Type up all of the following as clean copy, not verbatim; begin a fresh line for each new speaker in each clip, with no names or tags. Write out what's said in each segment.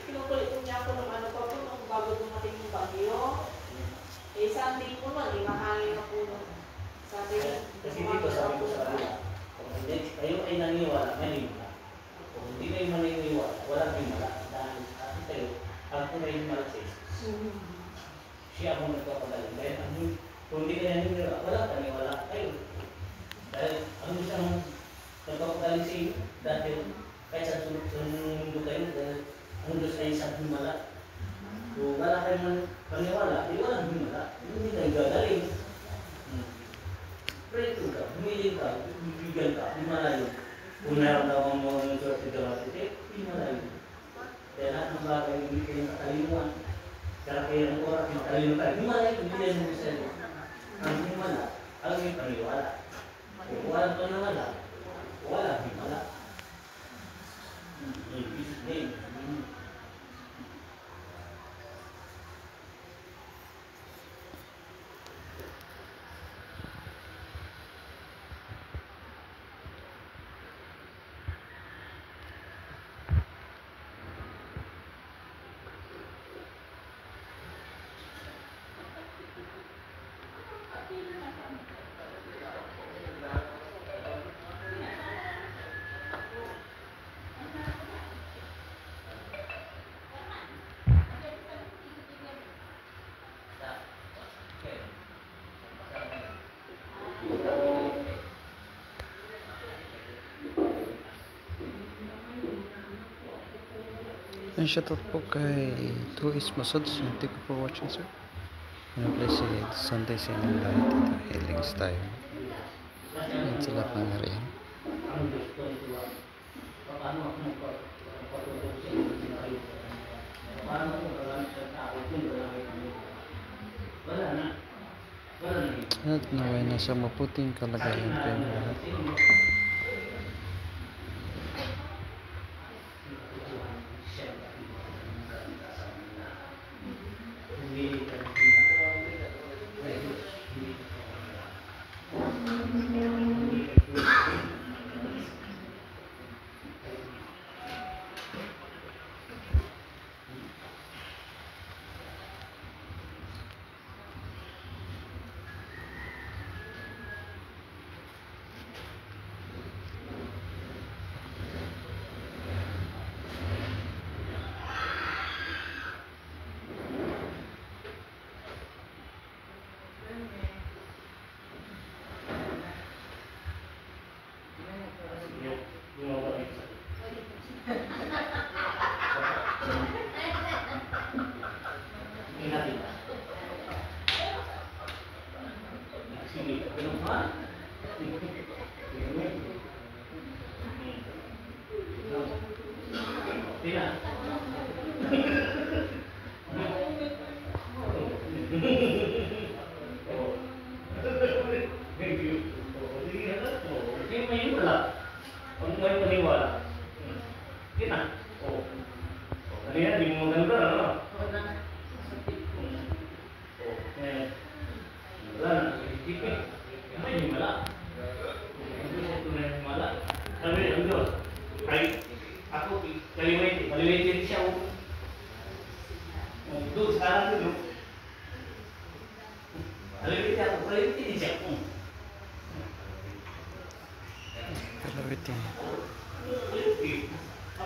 Kinukulit ko niya ako ng ano pa po, nung bago dumating yung bagyo. Eh, Sunday po nun, mahangin na po nun. Sabi,
Kasi dito sabi ko sa kanila, kung hindi kayo ay naniniwala, maniniwala. Kung hindi kayo maniniwala, walang himala. Dahil kasi kayo, ang tunay himala sa Jesus. Siya ang nagpapagaling. Dahil kung hindi kayo naniniwala, wala paniwala kayo. Dahil ang isang nagpapagaling sa inyo, dahil kahit sa mundo kayo, dahil ang Diyos ay isang himala. Kung wala kayo paniwala, di walang himala. Hindi kayo gagaling. Pray to God, humiling ka, bibigyan ka, himala yun. Kung naramdaman mo ang Diyos sa Diyos, himala yun. Dahil lahat ng bagay, hindi kayo nakalimuan. Kaya kayo ng oras, makalimuan tayo. Himala yun, bibigyan mo sa iyo. Ang himala, ang may paniwala. Kung walang paniwala, walang himala. In Jesus' name.
And shoutout po kay 2is Masod. Thank you for watching, sir. And blessed Sunday sa inyong lahat. Ito, healings tayo. Yan sila pangyarihan.
Ang gusto nito, paano ako magpapatulog sa inyo kayo? Paano ako magagamit sa tao kung wala na. Wala na.
At naway nasa maputing kalagayan kayo lahat.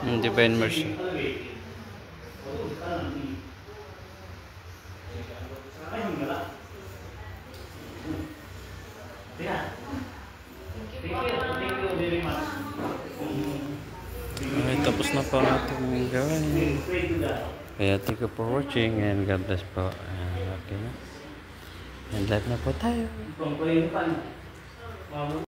Divine mercy. Okay, tapos na po ang ating gawin. Kaya thank you for watching and God bless po. Okay na. And live na po tayo.